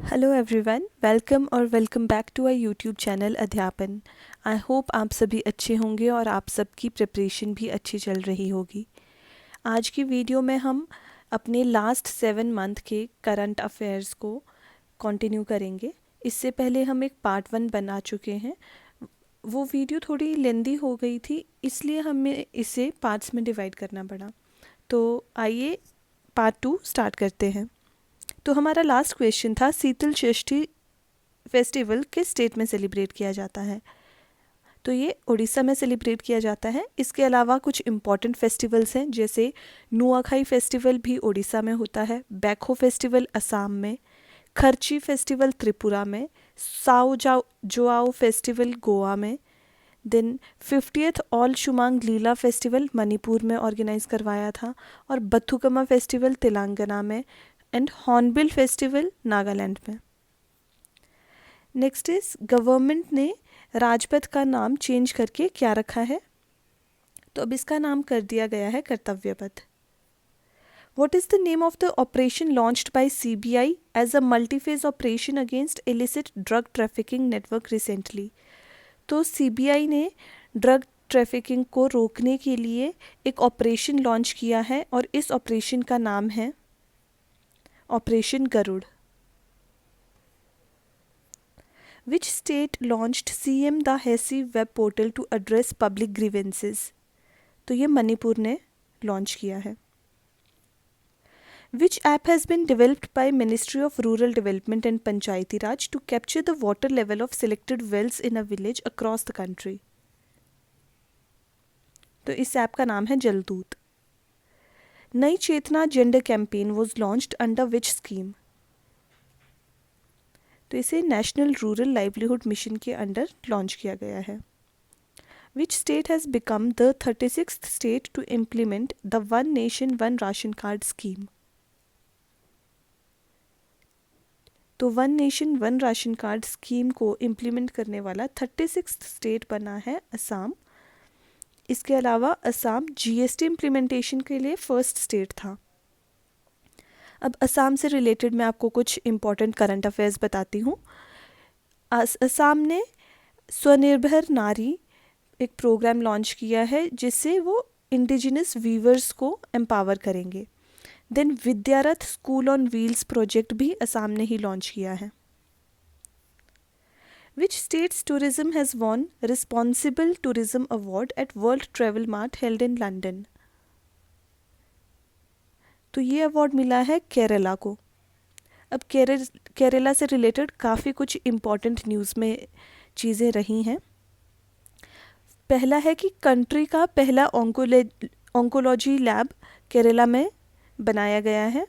Hello everyone, welcome और welcome back to our YouTube channel Adhyapan. I hope आप सभी अच्छे होंगे और आप सबकी प्रिपरेशन भी अच्छी चल रही होगी। आज की वीडियो में हम अपने लास्ट 7 मंथ के करंट अफेयर्स को कंटिन्यू करेंगे। इससे पहले हम एक पार्ट 1 बना चुके हैं। वो वीडियो थोड़ी लेंदी हो गई थी, इसलिए हमें इसे पार्ट्स में डिवाइड करना पड़ा। तो आइए पार्ट 2 स्टार्ट करते हैं। तो हमारा लास्ट क्वेश्चन था, शीतल षष्ठी फेस्टिवल किस स्टेट में सेलिब्रेट किया जाता है? तो ये उड़ीसा में सेलिब्रेट किया जाता है। इसके अलावा कुछ इम्पॉर्टेंट फेस्टिवल्स हैं, जैसे नुआखाई फेस्टिवल भी उड़ीसा में होता है, बैखो फेस्टिवल असम में, खर्ची फेस्टिवल त्रिपुरा में, साओ जोआओ फेस्टिवल गोवा में, देन 50th ऑल शुमांग लीला फेस्टिवल मणिपुर में ऑर्गेनाइज करवाया था, और बथुकम्मा फेस्टिवल तेलंगाना में, एंड हॉर्नबिल फेस्टिवल नागालैंड में। नेक्स्ट इज, गवर्नमेंट ने राजपथ का नाम चेंज करके क्या रखा है? तो अब इसका नाम कर दिया गया है कर्तव्य पथ। What is the name of the operation launched by CBI as a multi-phase operation against illicit drug trafficking network recently? तो CBI ने ड्रग ट्रैफिकिंग को रोकने के लिए एक ऑपरेशन लॉन्च किया है, और इस ऑपरेशन का नाम है operation Garud. Which state launched CM Dahesi web portal to address public grievances? तो ये मणिपुर ने लॉन्च किया है। Which app has been developed by Ministry of Rural Development and Panchayati Raj to capture the water level of selected wells in a village across the country? तो इस app का नाम है Jaldoot. Nayi Chetna gender campaign was launched under which scheme? तो इसे national rural livelihood mission के under launch किया गया है। Which state has become the 36th state to implement the One Nation One Ration Card scheme? तो one nation one ration card scheme को implement करने वाला 36th स्टेट बना है असम। इसके अलावा असम जीएसटी इम्प्लीमेंटेशन के लिए फर्स्ट स्टेट था। अब असम से रिलेटेड मैं आपको कुछ इम्पॉर्टेंट करंट अफेयर्स बताती हूँ। असम ने स्वनिर्भर नारी एक प्रोग्राम लॉन्च किया है, जिससे वो इंडिजिनस वीवर्स को एम्पावर करेंगे। Then Vidyarath school on wheels project भी असम ने ही लॉन्च किया है। Which state's tourism has won responsible tourism award at world travel mart held in London? तो ये अवार्ड मिला है केरला को। अब केरला से रिलेटेड काफ़ी कुछ इम्पॉर्टेंट न्यूज़ में चीज़ें रही हैं। पहला है कि कंट्री का पहला ऑन्कोलॉजी लैब केरला में बनाया गया है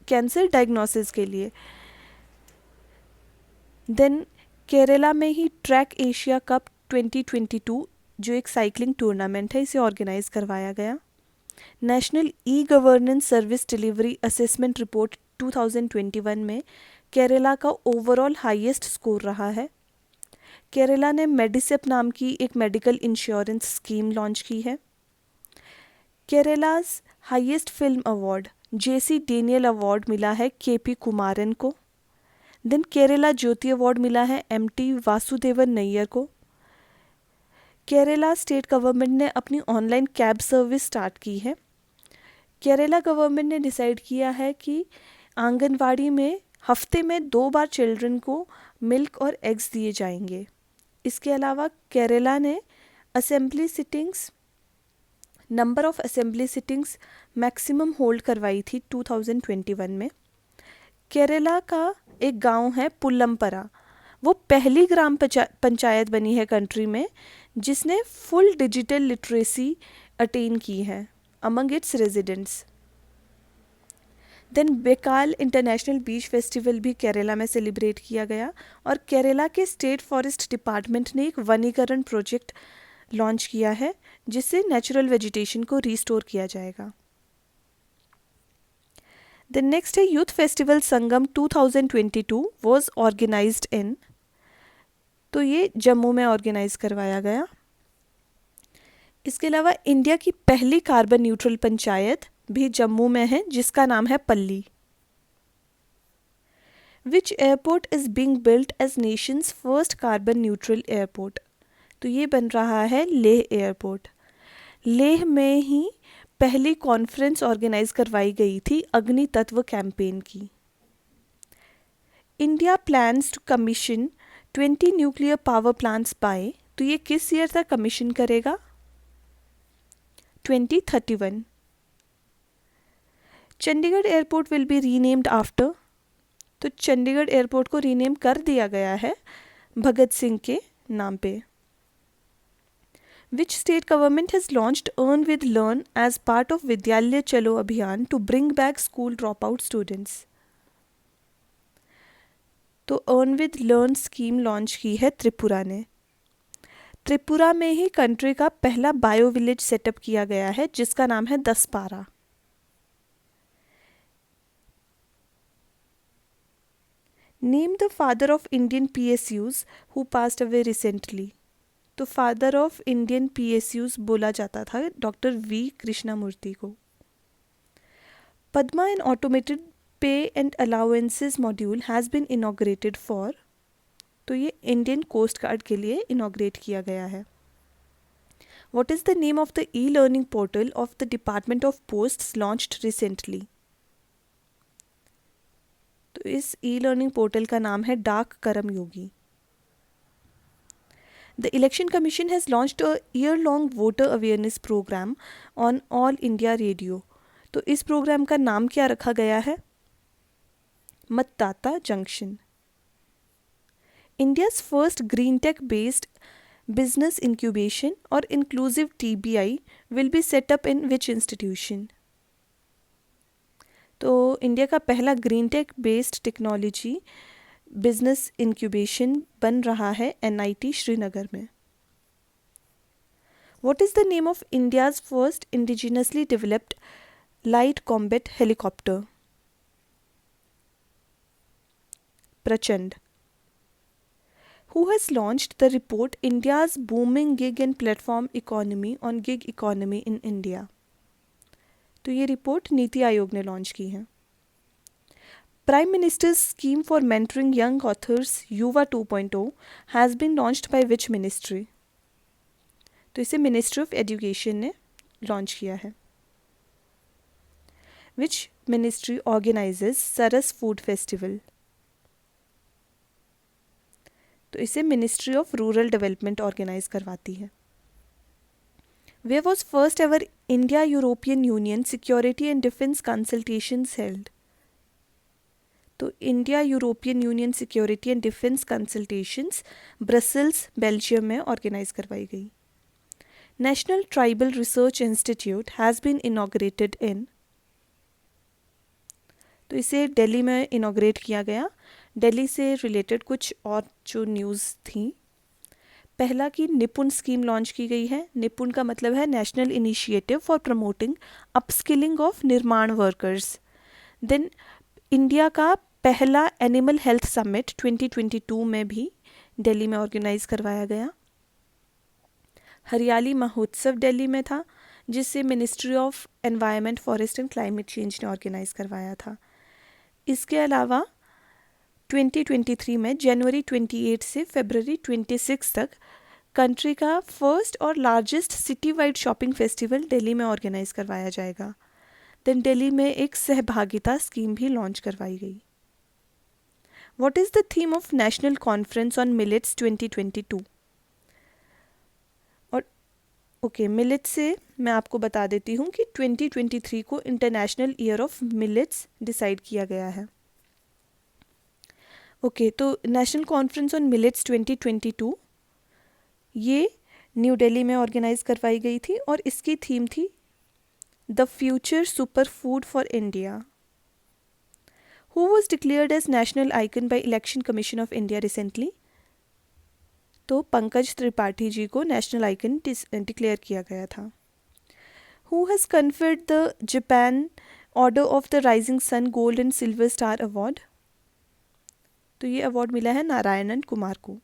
कैंसर डायग्नोसिस के लिए। देन केरला में ही ट्रैक एशिया कप 2022 जो एक साइकिलिंग टूर्नामेंट है, इसे ऑर्गेनाइज करवाया गया। National e governance service delivery assessment report 2021 में केरला का ओवरऑल हाईएस्ट स्कोर रहा है। केरला ने मेडिसेप नाम की एक मेडिकल इंश्योरेंस स्कीम लॉन्च की है। केरलाज हाईएस्ट फिल्म अवार्ड जेसी डेनियल अवार्ड मिला है केपी कुमारन को। देन केरला ज्योति अवार्ड मिला है एमटी वासुदेवन नैयर को। केरला स्टेट गवर्नमेंट ने अपनी ऑनलाइन कैब सर्विस स्टार्ट की है। केरला गवर्नमेंट ने डिसाइड किया है कि आंगनवाड़ी में हफ्ते में 2 बार चिल्ड्रन को मिल्क और एग्स दिए जाएंगे। इसके अलावा केरला ने assembly sittings number of assembly sittings maximum hold करवाई थी 2021 में। केरला का एक गांव है पुल्लमपरा, वो पहली ग्राम पंचायत बनी है कंट्री में जिसने फुल डिजिटल लिटरेसी अटेन की है among its residents. Then Bekal international beach festival भी केरला में सेलिब्रेट किया गया, और केरला के स्टेट फॉरेस्ट डिपार्टमेंट ने एक वनीकरण प्रोजेक्ट लॉन्च किया है जिससे नेचुरल वेजिटेशन को रिस्टोर किया जाएगा। द नेक्स्ट है youth festival Sangam 2022 was organised in. तो ये जम्मू में ऑर्गेनाइज करवाया गया। इसके अलावा इंडिया की पहली कार्बन न्यूट्रल पंचायत भी जम्मू में है जिसका नाम है Palli. Which airport is being built as nation's first carbon neutral airport? तो ये बन रहा है लेह एयरपोर्ट। लेह में ही पहली कॉन्फ्रेंस ऑर्गेनाइज करवाई गई थी अग्नि तत्व कैंपेन की। India plans to commission 20 nuclear power plants by, तो ये किस ईयर तक कमीशन करेगा? 2031। Chandigarh airport will be renamed after, तो चंडीगढ़ एयरपोर्ट को रीनेम कर दिया गया है भगत सिंह के नाम पे। Which state government has launched Earn with Learn as part of विद्यालय चलो अभियान to bring back school dropout students? तो earn with learn scheme launch की है त्रिपुरा ने। त्रिपुरा में ही कंट्री का पहला बायो विलेज सेटअप किया गया है जिसका नाम है Daspara. Name the father of Indian PSUs who passed away recently, तो फादर ऑफ इंडियन PSUs बोला जाता था डॉक्टर V कृष्णामूर्ति को। PADMA an automated pay and allowances module has been inaugurated for, तो ये इंडियन कोस्ट गार्ड के लिए इनॉग्रेट किया गया है। What is the name of the e learning portal of the department of posts launched recently? तो इस e learning portal का नाम है डाक करम योगी। The Election Commission has launched a year-long voter awareness program on All India Radio. तो इस programme का नाम क्या रखा गया है? मतदाता junction. India's first green tech based business incubation or inclusive TBI will be set up in which institution? तो इंडिया का पहला green tech based technology business incubation बन रहा है NIT श्रीनगर में। What is the name of India's first indigenously developed light combat helicopter? Prachand. Who has launched the report India's booming gig and platform economy on gig economy in India? तो ये report NITI Aayog ने launch की है। Prime Minister's scheme for mentoring young authors Yuva 2.0 has been launched by which ministry? तो इसे ministry of education ने launch किया है। Which ministry organizes Saras food festival? तो इसे ministry of rural development organise करवाती है। Where was first ever India European Union Security and Defence Consultations held? तो India European Union security and defence consultations Brussels Belgium में organise करवाई गई। National tribal research institute has been inaugurated in, तो इसे दिल्ली में inaugurate किया गया। दिल्ली से रिलेटेड कुछ और जो न्यूज़ थी, पहला कि निपुण स्कीम लॉन्च की गई है। निपुण का मतलब है national initiative for promoting upskilling of निर्माण वर्कर्स। देन इंडिया का पहला एनिमल हेल्थ समिट 2022 में भी दिल्ली में ऑर्गेनाइज करवाया गया। हरियाली महोत्सव दिल्ली में था जिसे ministry of environment forest and climate change ने ऑर्गेनाइज करवाया था। इसके अलावा 2023 में जनवरी 28 से फरवरी 26 तक कंट्री का फर्स्ट और largest city wide shopping festival Delhi में ऑर्गेनाइज करवाया जाएगा। देन दिल्ली में एक सहभागिता स्कीम भी लॉन्च करवाई गई। What is the theme of national conference on millets 2022? और ओके, मिलेट से मैं आपको बता देती हूँ कि 2023 को international year of millets decide किया गया है। ओके, तो नेशनल कॉन्फ्रेंस ऑन मिलेट्स 2022 ये न्यू दिल्ली में ऑर्गेनाइज करवाई गई थी और इसकी थीम थी the future super food for India. Who was declared as national icon by election commission of India recently? तो पंकज त्रिपाठी जी को नेशनल आइकन डिक्लेयर किया गया था। Who has conferred the Japan order of the rising sun gold and silver star award? तो ये award मिला है नारायणन कुमार को।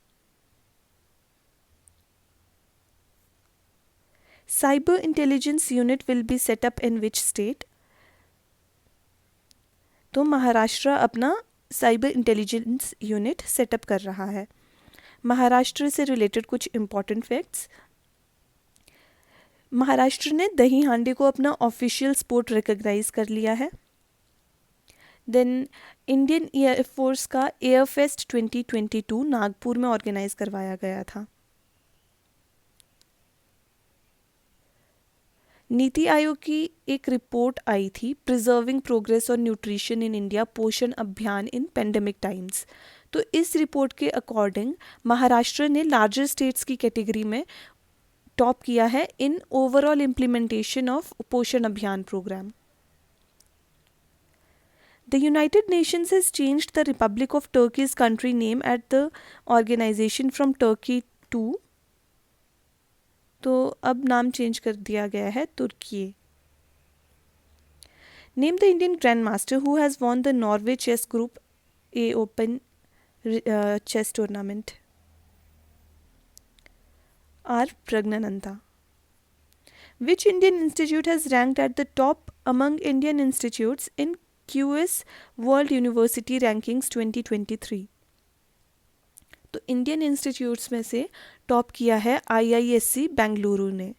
Cyber intelligence unit will be set up in which state? तो महाराष्ट्र अपना साइबर इंटेलिजेंस यूनिट सेटअप कर रहा है। महाराष्ट्र से रिलेटेड कुछ इम्पॉर्टेंट फैक्ट्स। महाराष्ट्र ने दही हांडी को अपना ऑफिशियल स्पोर्ट रिकॉग्नाइज कर लिया है। देन इंडियन एयरफोर्स का एयरफेस्ट 2022 नागपुर में ऑर्गेनाइज करवाया गया था। नीति आयोग की एक रिपोर्ट आई थी, प्रिजर्विंग प्रोग्रेस और न्यूट्रिशन इन इंडिया पोषण अभियान इन पेंडेमिक टाइम्स। तो इस रिपोर्ट के अकॉर्डिंग महाराष्ट्र ने लार्जर स्टेट्स की कैटेगरी में टॉप किया है इन ओवरऑल इम्प्लीमेंटेशन ऑफ पोषण अभियान programme. The United Nations has changed the Republic of Turkey's country name at the organization from Turkey to, तो अब नाम चेंज कर दिया गया है तुर्की। Name the Indian Grandmaster who has won the Norway Chess Group A Open chess tournament. R. Pragnananda. Which Indian institute has ranked at the top among Indian institutes in QS world university rankings 2023? तो Indian institutes में से top किया है IISc Bengaluru ने।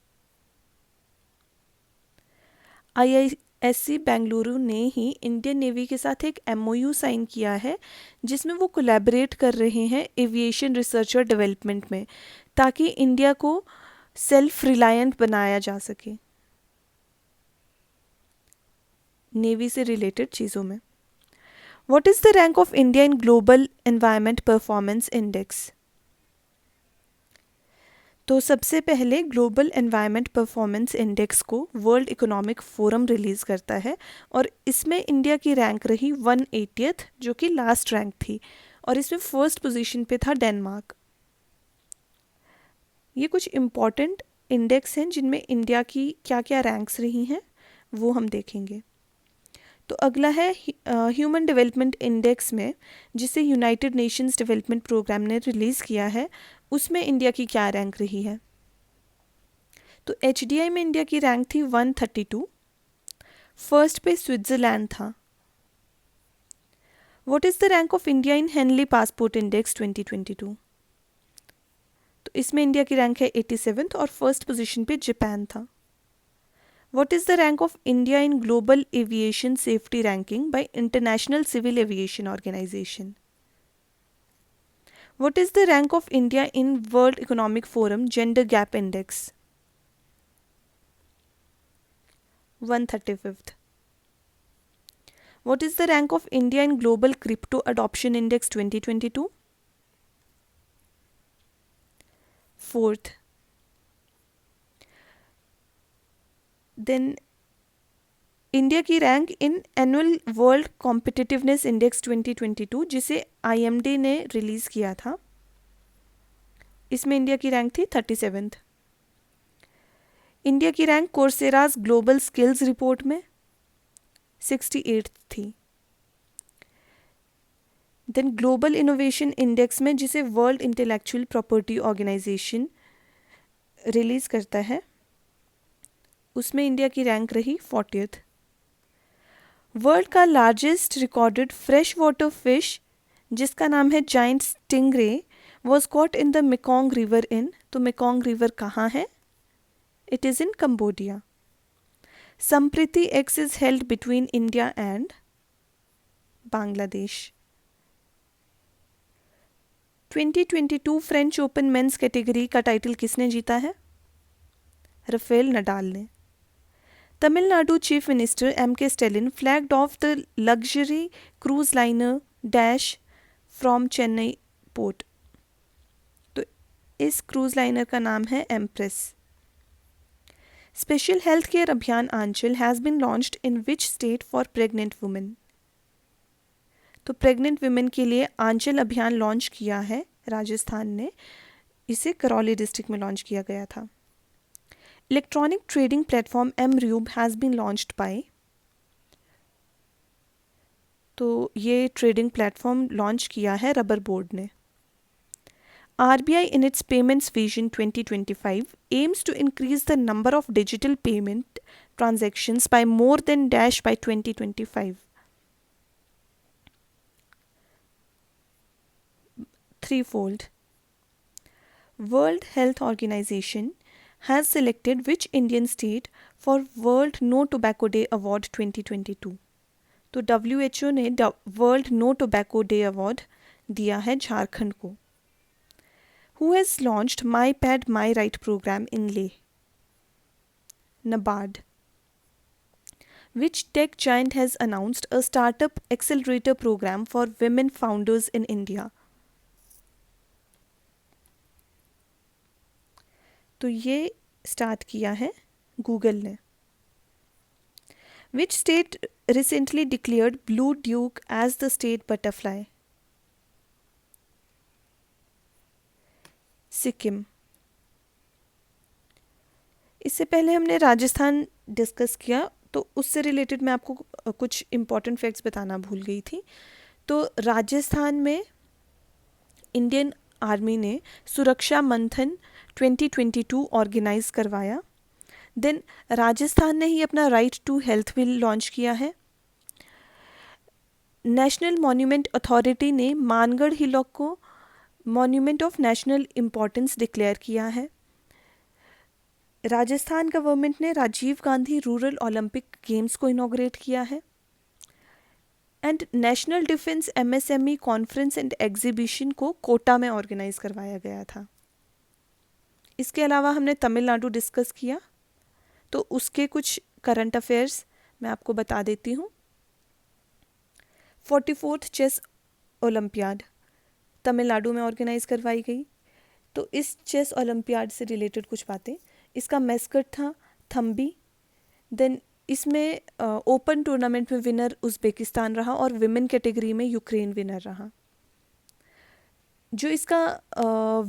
IISc Bengaluru ने ही Indian navy के साथ एक MOU साइन किया है जिसमें वो कोलैबोरेट कर रहे हैं एविएशन रिसर्च और डेवलपमेंट में, ताकि इंडिया को सेल्फ रिलायंट बनाया जा सके नेवी से रिलेटेड चीज़ों में। What is the rank of India in Global Environment Performance Index? तो सबसे पहले ग्लोबल एनवायरनमेंट परफॉर्मेंस इंडेक्स को वर्ल्ड इकोनॉमिक फोरम रिलीज़ करता है और इसमें इंडिया की रैंक रही 180th, जो कि लास्ट रैंक थी, और इसमें फर्स्ट पोजीशन पे था डेनमार्क। ये कुछ इम्पॉर्टेंट इंडेक्स हैं जिनमें इंडिया की क्या क्या रैंक्स रही हैं वो हम देखेंगे। तो अगला है ह्यूमन डेवलपमेंट इंडेक्स में, जिसे यूनाइटेड नेशंस डेवलपमेंट प्रोग्राम ने रिलीज़ किया है, उसमें इंडिया की क्या रैंक रही है। तो HDI में इंडिया की रैंक थी 132, फर्स्ट पे स्विट्ज़रलैंड था। What is the rank of India in Henley passport index 2022? तो इसमें इंडिया की रैंक है 87th और फर्स्ट पोजीशन पे जापान था। What is the rank of India in Global Aviation Safety Ranking by International Civil Aviation Organization? What is the rank of India in World Economic Forum Gender Gap Index? 135th. What is the rank of India in Global Crypto Adoption Index 2022? 4th. Then India की rank in annual world competitiveness index 2022, जिसे IMD ने release किया था, इसमें India की rank थी 37th। India की rank Coursera's global skills report में 68th थी। देन ग्लोबल इनोवेशन इंडेक्स में, जिसे world intellectual property organisation release करता है, उसमें इंडिया की रैंक रही 40th। वर्ल्ड का largest recorded fresh water fish, जिसका नाम है giant stingray, was caught in the Mekong river in, तो मेकोंग रिवर कहाँ है? It is in Cambodia. Sampriti x is held between India and Bangladesh. 2022 French open men's category का title किसने जीता है? राफेल नडाल ने। Tamil Nadu chief minister M.K. Stalin flagged off the luxury cruise liner Dash from Chennai port. तो इस cruise liner का नाम है एम्प्रेस। स्पेशल हेल्थ केयर अभियान Aanchal has been launched in which state for pregnant women? तो प्रेग्नेंट वुमेन के लिए आंचल अभियान लॉन्च किया है राजस्थान ने, इसे करौली डिस्ट्रिक्ट में लॉन्च किया गया था। Electronic trading platform MRube has been launched by, तो ये ट्रेडिंग प्लेटफॉर्म लॉन्च किया है रबर बोर्ड ने। RBI in its Payments Vision 2025 aims to increase the number of digital payment transactions by more than dash by 2025. threefold. World Health Organization has selected which Indian state for World No Tobacco Day Award 2022? तो WHO ने world no tobacco day award दिया है झारखंड को. Who has launched My Pad My Right program in Leh? NABARD. Which tech giant has announced a startup accelerator program for women founders in India? तो ये start किया है Google ने. Which state recently declared Blue Duke as the state butterfly? Sikkim. इससे पहले हमने Rajasthan discuss किया, तो उससे रिलेटेड मैं आपको कुछ इम्पॉर्टेंट फैक्ट्स बताना भूल गई थी. तो राजस्थान में इंडियन आर्मी ने सुरक्षा मंथन 2022 ऑर्गेनाइज करवाया. देन राजस्थान ने ही अपना right to health bill launch किया है. नेशनल मॉन्यूमेंट अथॉरिटी ने मानगढ़ हिलॉक को monument of national importance declare किया है. राजस्थान गवर्नमेंट ने Rajiv Gandhi rural Olympic games को इनॉग्रेट किया है. And national defence MSME conference and exhibition को कोटा में ऑर्गेनाइज करवाया गया था. इसके अलावा हमने तमिलनाडु डिस्कस किया, तो उसके कुछ करंट अफेयर्स मैं आपको बता देती हूँ. 44th चेस ओलंपियाड तमिलनाडु में ऑर्गेनाइज करवाई गई. तो इस चेस ओलंपियाड से रिलेटेड कुछ बातें. इसका मैस्कट था थम्बी. देन इसमें ओपन टूर्नामेंट में विनर उज़्बेकिस्तान रहा और विमेन कैटेगरी में यूक्रेन विनर रहा. जो इसका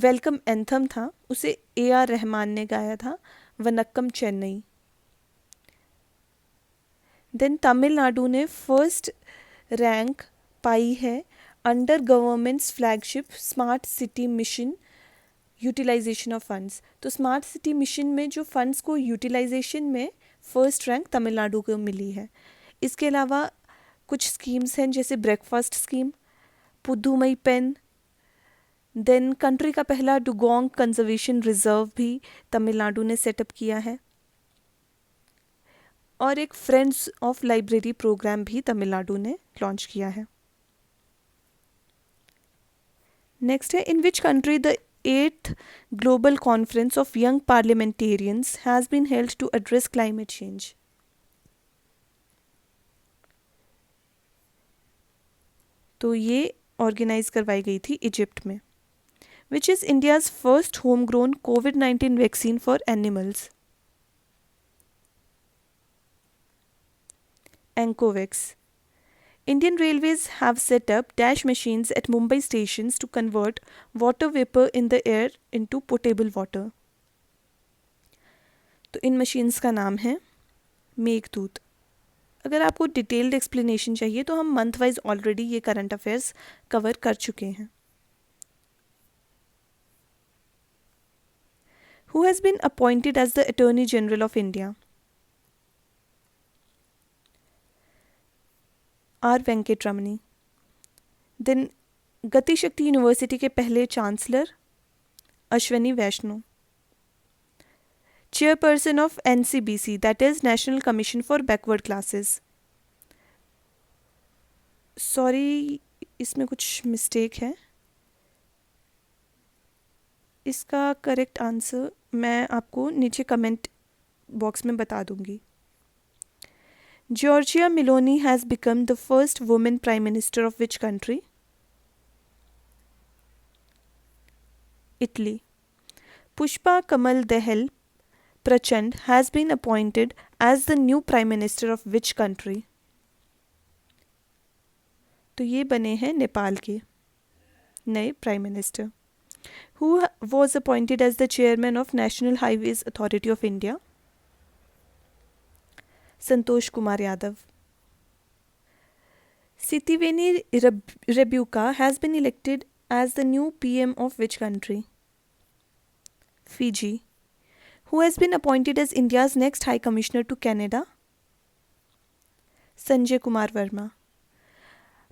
वेलकम एंथम था उसे AR रहमान ने गाया था, वनक्कम चेन्नई. देन तमिलनाडु ने फर्स्ट रैंक पाई है under government's flagship smart city mission utilisation of funds. तो स्मार्ट सिटी मिशन में जो फंड्स को यूटिलाइजेशन में फर्स्ट रैंक तमिलनाडु को मिली है. इसके अलावा कुछ स्कीम्स हैं जैसे breakfast scheme, Pudhumai Penn. Then country का पहला डुगोंग कंजर्वेशन रिजर्व भी तमिलनाडु ने सेटअप किया है. और एक फ्रेंड्स ऑफ लाइब्रेरी प्रोग्राम भी तमिलनाडु ने लॉन्च किया है. नेक्स्ट है, in which country the 8th global conference of young parliamentarians has been held to address climate change? तो ये ऑर्गेनाइज करवाई गई थी इजिप्ट में. Which is India's first home grown COVID-19 vaccine for animals? Ancovex. Indian Railways have set up dash machines at Mumbai stations to convert water vapor in the air into potable water. तो इन machines का नाम है मेघदूत. अगर आपको detailed explanation चाहिए तो हम month wise already ये करंट अफेयर्स कवर कर चुके हैं. Who has been appointed as the Attorney General of India? R. Venkataramani. Then Gati Shakti university के पहले chancellor Ashwini Vaishnaw. Chairperson of NCBC, that is national commission for backward classes. Sorry, इसमें कुछ mistake है. इसका करेक्ट आंसर मैं आपको नीचे कमेंट बॉक्स में बता दूंगी. Giorgia Meloni has become the first woman prime minister of which country? Italy. Pushpa Kamal Dahal Prachand has been appointed as the new prime minister of which country? तो ये बने हैं नेपाल के नए prime minister. Who was appointed as the chairman of National Highways Authority of India? Santosh Kumar Yadav. Sitiveni Rabuka has been elected as the new PM of which country? Fiji. Who has been appointed as India's next High Commissioner to Canada? Sanjay Kumar Verma.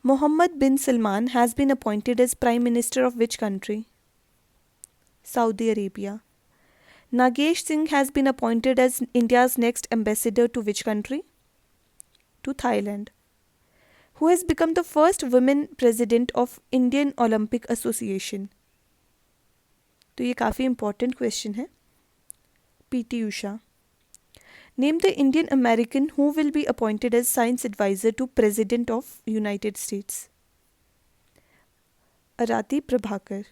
Mohammed bin Salman has been appointed as Prime Minister of which country? Saudi Arabia. Nagesh Singh has been appointed as India's next ambassador to which country? To Thailand. Who has become the first women president of Indian Olympic Association? तो ये काफ़ी important question है. PT Usha. Name the Indian American who will be appointed as science advisor to President of United States. Arati Prabhakar.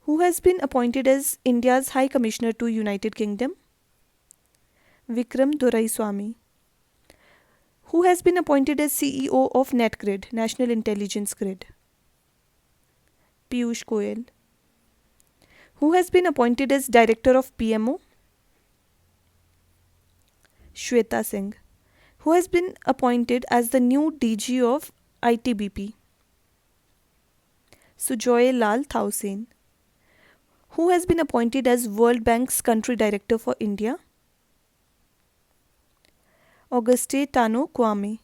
Who has been appointed as India's High Commissioner to United Kingdom? Vikram Doraiswamy. Who has been appointed as CEO of NetGrid, National Intelligence Grid? Piyush Goyal. Who has been appointed as Director of PMO? Shweta Singh. Who has been appointed as the new DG of ITBP? Sujoy Lal Thausen. Who has been appointed as World Bank's Country Director for India? Auguste Tano Kwame.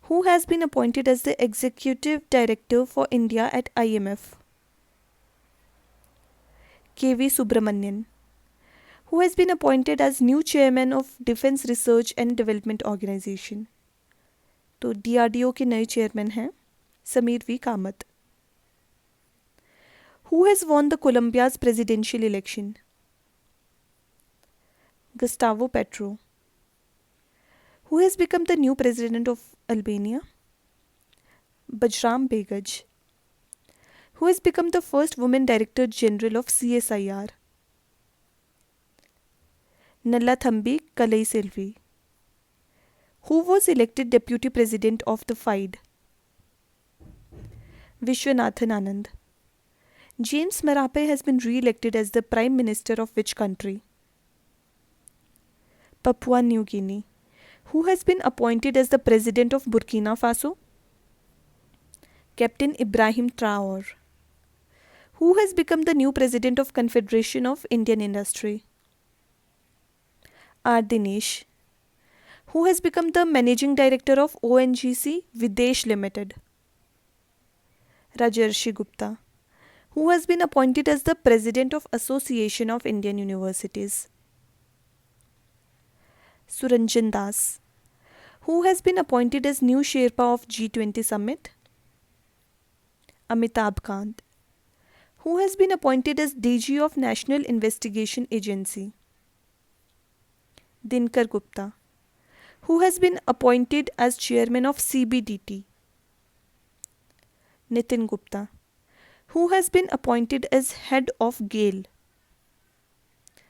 Who has been appointed as the Executive Director for India at IMF? KV Subramanian. Who has been appointed as new chairman of Defence Research and Development Organization? तो DRDO के नए chairman हैं Sameer V Kamath. Who has won the Colombia's presidential election? Gustavo Petro. Who has become the new president of Albania? Bajram Begaj. Who has become the first woman director general of CSIR? Nalathambi Kalaiselvi. Who was elected deputy president of the FIDE? Vishwanathan Anand. James Marape has been re-elected as the Prime Minister of which country? Papua New Guinea. Who has been appointed as the President of Burkina Faso? Captain Ibrahim Traore. Who has become the new President of Confederation of Indian Industry? R. Dinesh. Who has become the Managing Director of ONGC Videsh Limited? Rajarshi Gupta. Who has been appointed as the President of Association of Indian Universities? Suranjan Das. Who has been appointed as new Sherpa of G20 Summit? Amitabh Kant. Who has been appointed as DG of National Investigation Agency? Dinkar Gupta. Who has been appointed as Chairman of CBDT? Nitin Gupta. Who has been appointed as Head of GAIL?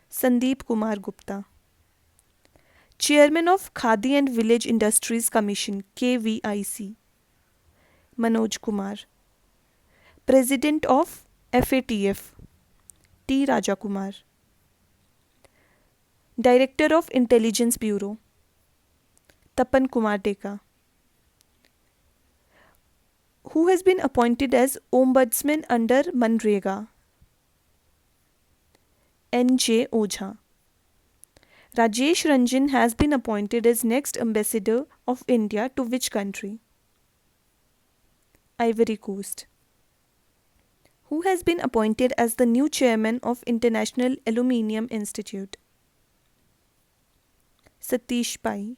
Sandeep Kumar Gupta. Chairman of Khadi and Village Industries Commission KVIC? Manoj Kumar. President of FATF? T. Rajakumar. Director of Intelligence Bureau? Tapan Kumar Deka. Who has been appointed as Ombudsman under Manrega? N.J. Ojha. Rajesh Ranjan has been appointed as next ambassador of India to which country? Ivory Coast. Who has been appointed as the new chairman of International Aluminium Institute? Satish Pai.